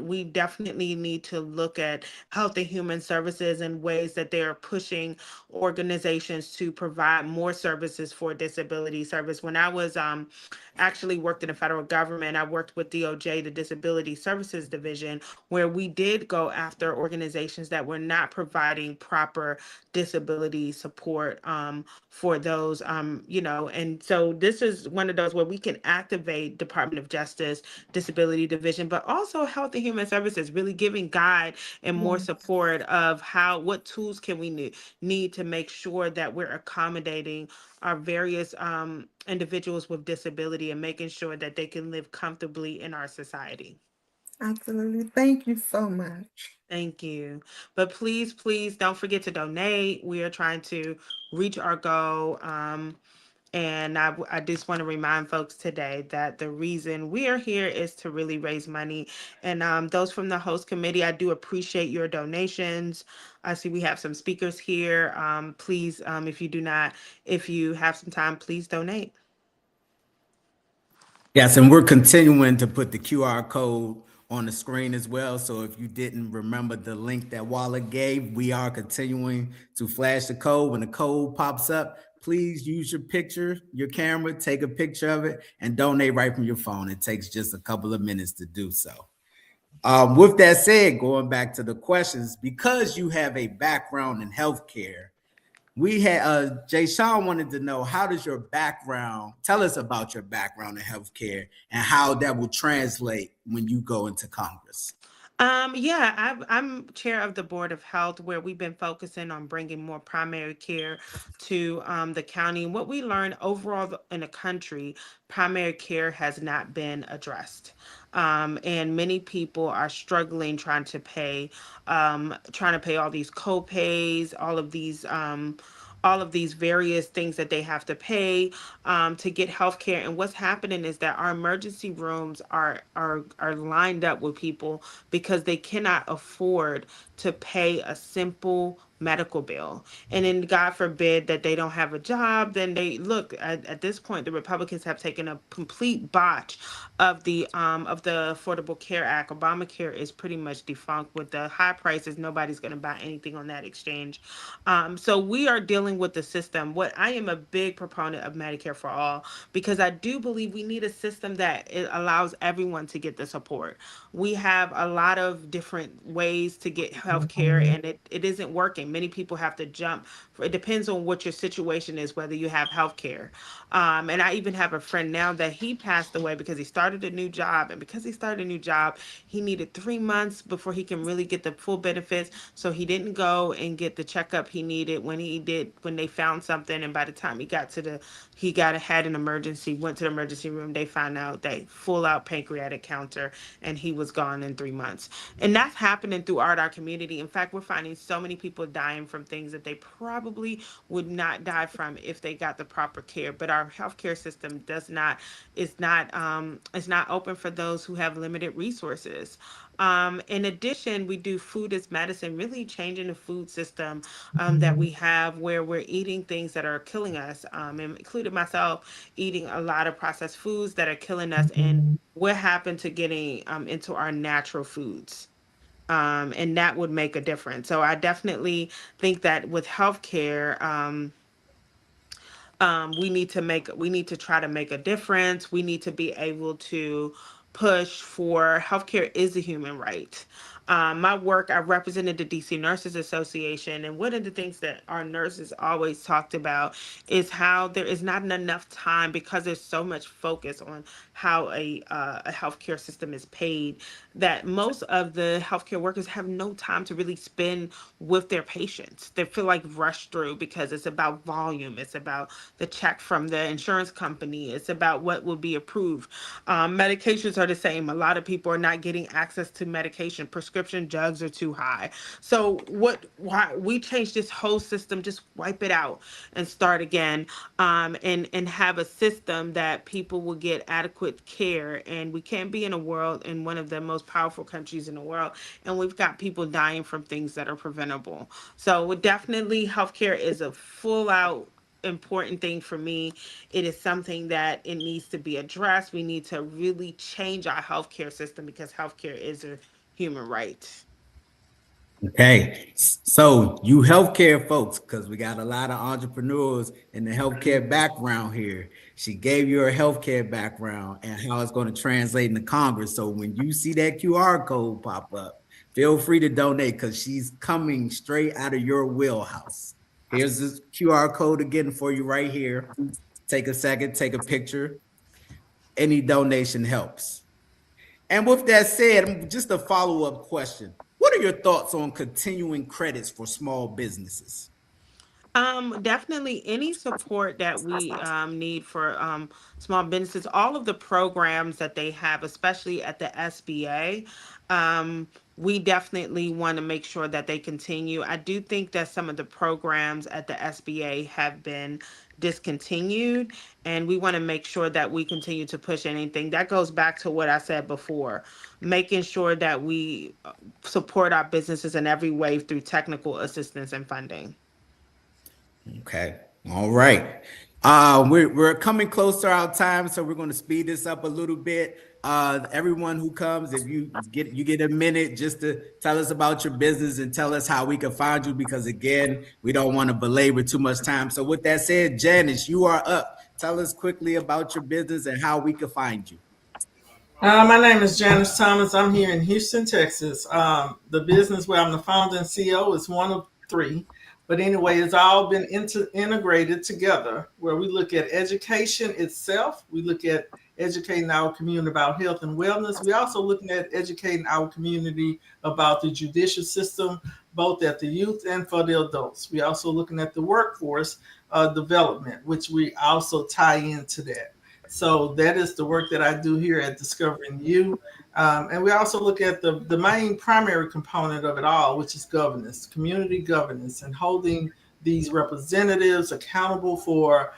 We definitely need to look at Health and Human Services and ways that they are pushing organizations to provide more services for disability service. When I was actually worked in the federal government, I worked with DOJ, the Disability Services Division, where we did go after organizations that were not providing proper disability support for those, and so this is one of those where we can activate Department of Justice, Disability Division, but also Health and Human Services, really giving guide and more Yes, support of what tools can we need to make sure that we're accommodating our various individuals with disability and making sure that they can live comfortably in our society. absolutely. Thank you so much. Thank you. But please, please don't forget to donate. We are trying to reach our goal. And I just want to remind folks today that the reason we are here is to really raise money. And those from the host committee, I do appreciate your donations. I see we have some speakers here. Please, if you have some time, please donate. Yes, and we're continuing to put the QR code on the screen as well. So if you didn't remember the link that Wala gave, we are continuing to flash the code. When the code pops up, please use your picture, your camera, take a picture of it, and donate right from your phone. It takes just a couple of minutes to do so. With that said, going back to the questions, because you have a background in healthcare, we had Jay Sean wanted to know, how does your background, tell us about your background in healthcare and how that will translate when you go into Congress. Yeah, I'm chair of the Board of Health, where we've been focusing on bringing more primary care to the county. And what we learned overall in the country, primary care has not been addressed. And many people are struggling trying to pay all these co-pays, all of these various things that they have to pay to get health care. And what's happening is that our emergency rooms are lined up with people because they cannot afford to pay a simple medical bill. And then God forbid that they don't have a job, then they look at this point the Republicans have taken a complete botch of the Affordable Care Act. Obamacare is pretty much defunct with the high prices. Nobody's going to buy anything on that exchange. So we are dealing with the system. What I am a big proponent of Medicare for all, because I do believe we need a system that it allows everyone to get the support. We have a lot of different ways to get health care, and it isn't working. Many people have to jump. It depends on what your situation is, whether you have health care. And I even have a friend now that he passed away because he started a new job. And because he started a new job, he needed 3 months before he can really get the full benefits. So he didn't go and get the checkup he needed when they found something. And by the time had an emergency, went to the emergency room, they found out that full out pancreatic cancer, and he was gone in 3 months. And that's happening throughout our community. In fact, we're finding so many people dying from things that they probably would not die from if they got the proper care. But our healthcare system does not, is not open for those who have limited resources. In addition, we do food as medicine, really changing the food system that we have, where we're eating things that are killing us, and including myself, eating a lot of processed foods that are killing us. And what happened to getting into our natural foods? And that would make a difference. So I definitely think that with healthcare, we need to try to make a difference. We need to be able to push for healthcare is a human right. My work, I represented the DC Nurses Association, and one of the things that our nurses always talked about is how there is not enough time because there's so much focus on how a healthcare system is paid, that most of the healthcare workers have no time to really spend with their patients. They feel like rushed through because it's about volume, it's about the check from the insurance company, it's about what will be approved. Medications are the same. A lot of people are not getting access to medication. Prescription drugs are too high. So why we change this whole system, just wipe it out and start again, and have a system that people will get adequate care. And we can't be in a world, in one of the most powerful countries in the world, and we've got people dying from things that are preventable. So definitely healthcare is a full out important thing for me. It is something that it needs to be addressed. We need to really change our healthcare system because healthcare is a human right. Okay, so you healthcare folks, because we got a lot of entrepreneurs in the healthcare background here. She gave you her healthcare background and how it's going to translate into Congress. So when you see that QR code pop up, feel free to donate because she's coming straight out of your wheelhouse. Here's this QR code again for you right here. Take a second, take a picture. Any donation helps. And with that said, just a follow-up question. What are your thoughts on continuing credits for small businesses? Definitely any support that we need for small businesses, all of the programs that they have, especially at the SBA, we definitely want to make sure that they continue. I do think that some of the programs at the SBA have been discontinued, and we want to make sure that we continue to push anything. That goes back to what I said before, making sure that we support our businesses in every way through technical assistance and funding. Okay. All right. We're coming close to our time, so we're going to speed this up a little bit. Everyone who comes, if you get a minute just to tell us about your business and tell us how we can find you, because again, we don't want to belabor too much time. So with that said, Janice, you are up. Tell us quickly about your business and how we can find you. My name is Janice Thomas. I'm here in Houston, Texas. The business where I'm the founder and CEO is one of three. But anyway, it's all been integrated together where we look at education itself. We look at educating our community about health and wellness. We're also looking at educating our community about the judicial system, both at the youth and for the adults. We're also looking at the workforce development, which we also tie into that. So that is the work that I do here at Discovering You. And we also look at the main primary component of it all, which is governance, community governance, and holding these representatives accountable for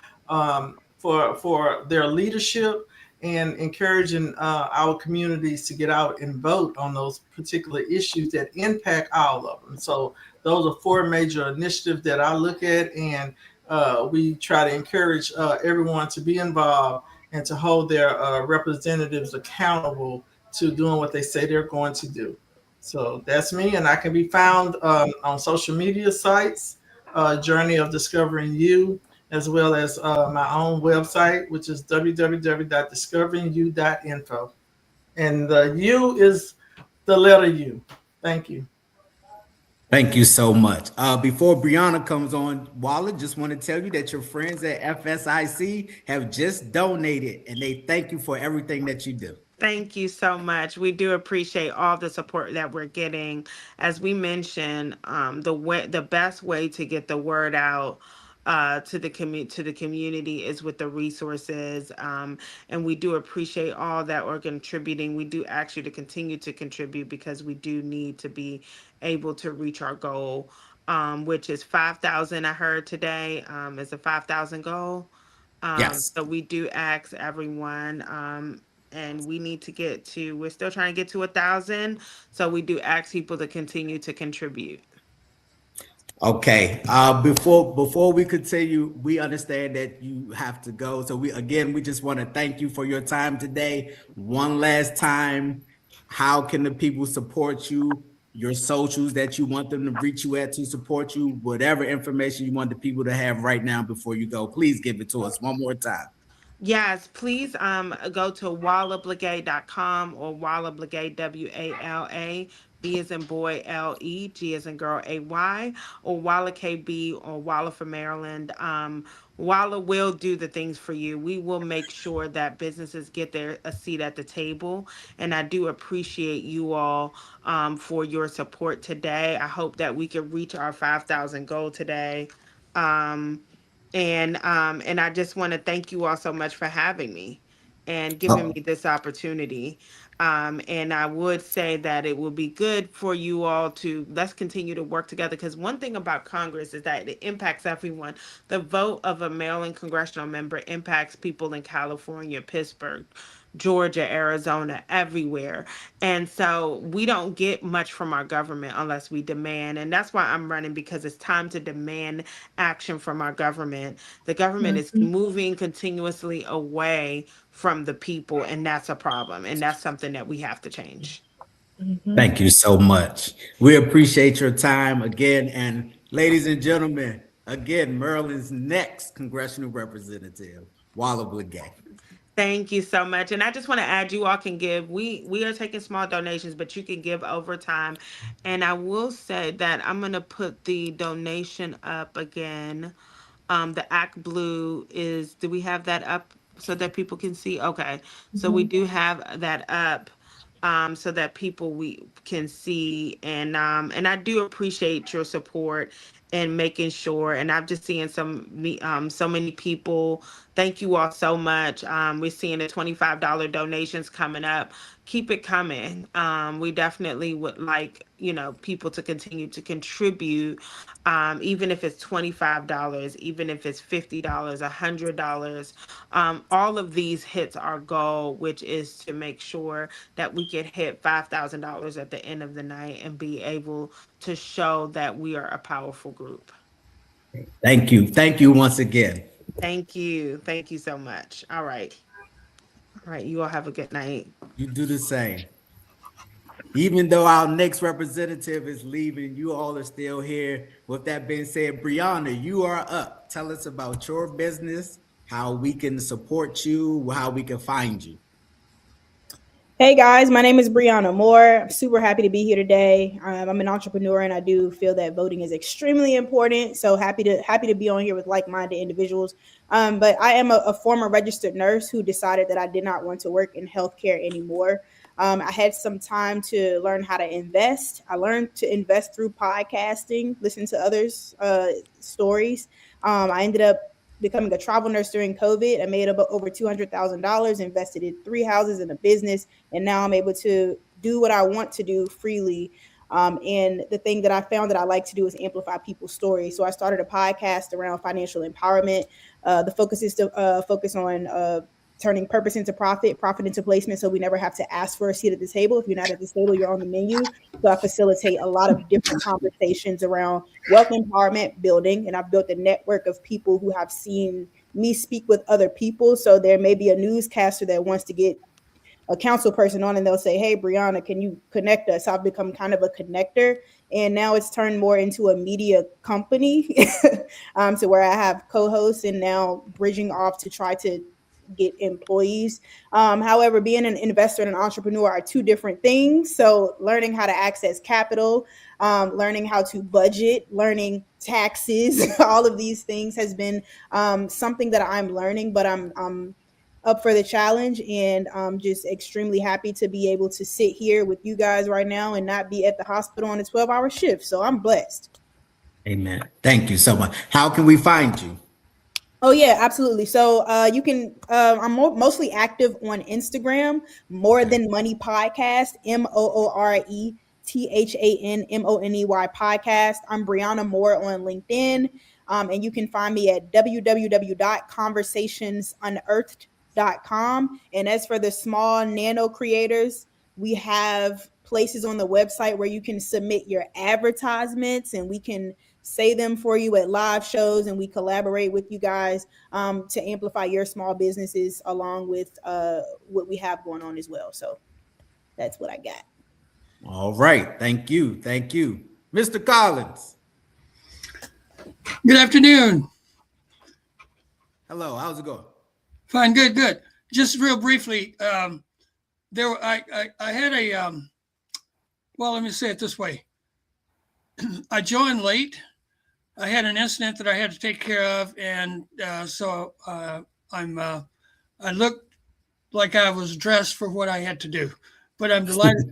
their leadership and encouraging our communities to get out and vote on those particular issues that impact all of them. So those are four major initiatives that I look at, and we try to encourage everyone to be involved and to hold their representatives accountable to doing what they say they're going to do. So that's me, and I can be found on social media sites, Journey of Discovering You, as well as my own website, which is www.discoveringyou.info. And the U is the letter U. Thank you. Thank you so much. Before Breonna comes on, Walla, just want to tell you that your friends at FSIC have just donated, and they thank you for everything that you do. Thank you so much. We do appreciate all the support that we're getting. As we mentioned, the best way to get the word out to the community is with the resources, and we do appreciate all that are contributing. We do ask you to continue to contribute because we do need to be able to reach our goal, which is 5,000. I heard today is a 5,000 goal. Yes. So we do ask everyone, and we need to we're still trying to get to 1,000. So we do ask people to continue to contribute. Okay. Before we continue, we understand that you have to go. So we just want to thank you for your time today. One last time, how can the people support you? Your socials that you want them to reach you at to support you, whatever information you want the people to have right now before you go, please give it to us one more time. Yes, please go to walablegay.com or Wala Blegay, B as in boy, LE, G as in girl, AY, or Wala KB, or Wala for Maryland. Wala will do the things for you. We will make sure that businesses get a seat at the table. And I do appreciate you all for your support today. I hope that we can reach our 5,000 goal today. Um, and I just want to thank you all so much for having me and giving me this opportunity. And I would say that it would be good for you all to let's continue to work together, because one thing about Congress is that it impacts everyone. The vote of a Maryland congressional member impacts people in California, Pittsburgh, Georgia, Arizona, everywhere. And so we don't get much from our government unless we demand. And that's why I'm running, because it's time to demand action from our government. The government is moving continuously away from the people, and that's a problem. And that's something that we have to change. Thank you so much. We appreciate your time again. And ladies and gentlemen, again, Maryland's next congressional representative, Wala Blegay. Thank you so much. And I just want to add, you all can give. We are taking small donations, but you can give over time. And I will say that I'm going to put the donation up again. The Act Blue is, do we have that up so that people can see? Okay. So we do have that up so that people we can see. And I do appreciate your support and making sure. And I'm just seeing so many people. Thank you all so much. We're seeing the $25 donations coming up. Keep it coming. We definitely would like, people to continue to contribute, even if it's $25, even if it's $50, $100. All of these hits our goal, which is to make sure that we can hit $5,000 at the end of the night and be able to show that we are a powerful group. Thank you. Thank you once again. Thank you. Thank you so much. All right. All right. You all have a good night. You do the same. Even though our next representative is leaving, you all are still here. With that being said, Breonna, you are up. Tell us about your business, how we can support you, how we can find you. Hey guys, my name is Breonna Moore. I'm super happy to be here today. I'm an entrepreneur, and I do feel that voting is extremely important. So happy to be on here with like-minded individuals. But I am a former registered nurse who decided that I did not want to work in healthcare anymore. I had some time to learn how to invest. I learned to invest through podcasting, listen to others' stories. I ended up becoming a travel nurse during COVID. I made about over $200,000, invested in 3 houses and a business, and now I'm able to do what I want to do freely. And the thing that I found that I like to do is amplify people's stories. So I started a podcast around financial empowerment. The focus is to focus on turning purpose into profit into placement, so we never have to ask for a seat at the table. If you're not at the table, you're on the menu. So I facilitate a lot of different conversations around wealth empowerment building, and I've built a network of people who have seen me speak with other people. So there may be a newscaster that wants to get a council person on, and they'll say, hey, Breonna, can you connect us? I've become kind of a connector, and now it's turned more into a media company to where I have co-hosts and now bridging off to try to get employees. However, being an investor and an entrepreneur are two different things. So learning how to access capital, learning how to budget, learning taxes, all of these things has been something that I'm learning, but I'm up for the challenge, and I'm just extremely happy to be able to sit here with you guys right now and not be at the hospital on a 12-hour shift. So I'm blessed. Amen. Thank you so much. How can we find you? Oh yeah, absolutely. So you can. I'm mostly active on Instagram. More Than Money Podcast. MOORETHANMONEY podcast. I'm Breonna Moore on LinkedIn, and you can find me at www.conversationsunearthed.com. And as for the small nano creators, we have places on the website where you can submit your advertisements, and we can say them for you at live shows, and we collaborate with you guys to amplify your small businesses along with what we have going on as well. So that's what I got. All right. Thank you. Thank you. Mr. Collins. Good afternoon. Hello. How's it going? Fine. Good. Just real briefly, I had well, let me say it this way. I joined late. I had an incident that I had to take care of, and so I looked like I was dressed for what I had to do. But I'm delighted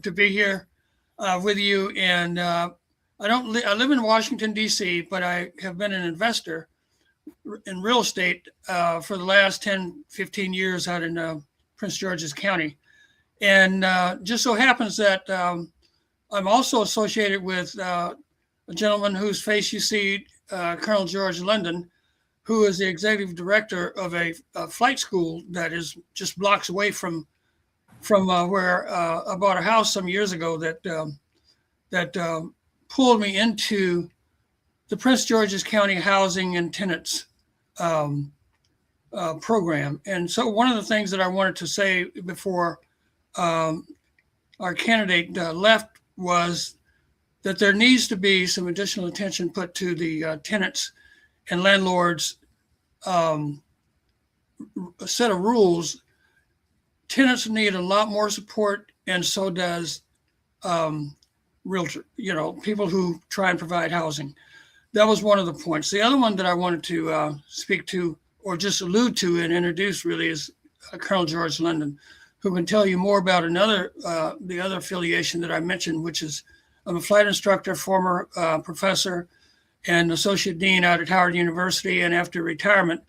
to be here with you. And I live in Washington, D.C., but I have been an investor in real estate for the last 10, 15 years out in Prince George's County. And just so happens that I'm also associated with a gentleman whose face you see, Colonel George London, who is the executive director of a flight school that is just blocks away from where I bought a house some years ago that pulled me into the Prince George's County Housing and Tenants program. And so one of the things that I wanted to say before our candidate left was that there needs to be some additional attention put to the tenants and landlords a set of rules. Tenants need a lot more support, and so does realtor, people who try and provide housing. That was one of the points. The other one that I wanted to speak to, or just allude to and introduce, really, is Colonel George London, who can tell you more about the other affiliation that I mentioned, which is I'm a flight instructor, former professor, and associate dean out at Howard University. And after retirement,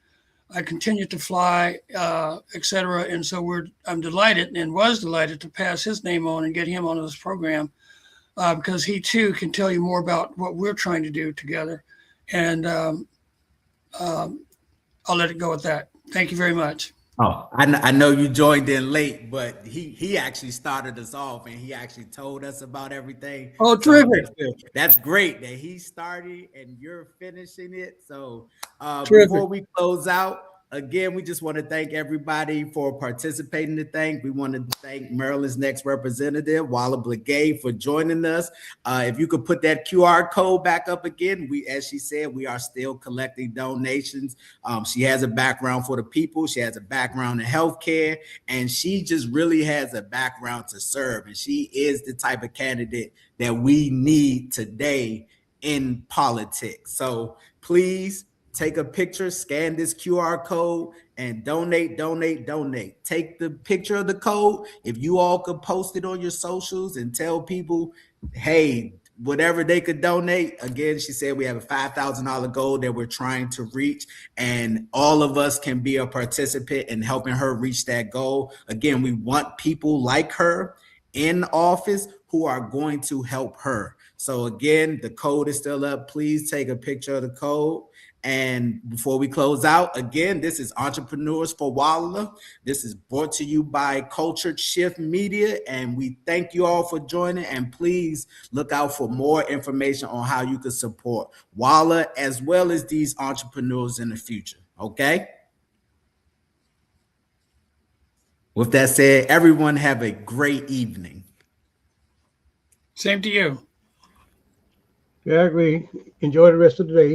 I continued to fly, et cetera. And so I'm delighted and was delighted to pass his name on and get him onto this program because he too can tell you more about what we're trying to do together. And I'll let it go at that. Thank you very much. Oh, I know you joined in late, but he actually started us off and he actually told us about everything. Oh, terrific. So that's great that he started and you're finishing it. So Before we close out, again, we just want to thank everybody for participating today. We want to thank Maryland's next representative, Wala Blegay, for joining us. If you could put that QR code back up again, as she said, we are still collecting donations. She has a background for the people. She has a background in healthcare, and she just really has a background to serve. And she is the type of candidate that we need today in politics. So please, take a picture, scan this QR code, and donate. Take the picture of the code. If you all could post it on your socials and tell people, hey, whatever they could donate. Again, she said we have a $5,000 goal that we're trying to reach, and all of us can be a participant in helping her reach that goal. Again, we want people like her in office who are going to help her. So again, the code is still up. Please take a picture of the code. And before we close out, again, this is Entrepreneurs for Wala. This is brought to you by Cultured Shift Media, and we thank you all for joining. And please look out for more information on how you can support Wala as well as these entrepreneurs in the future. Okay? With that said, everyone have a great evening. Same to you. Yeah, I agree. Enjoy the rest of the day.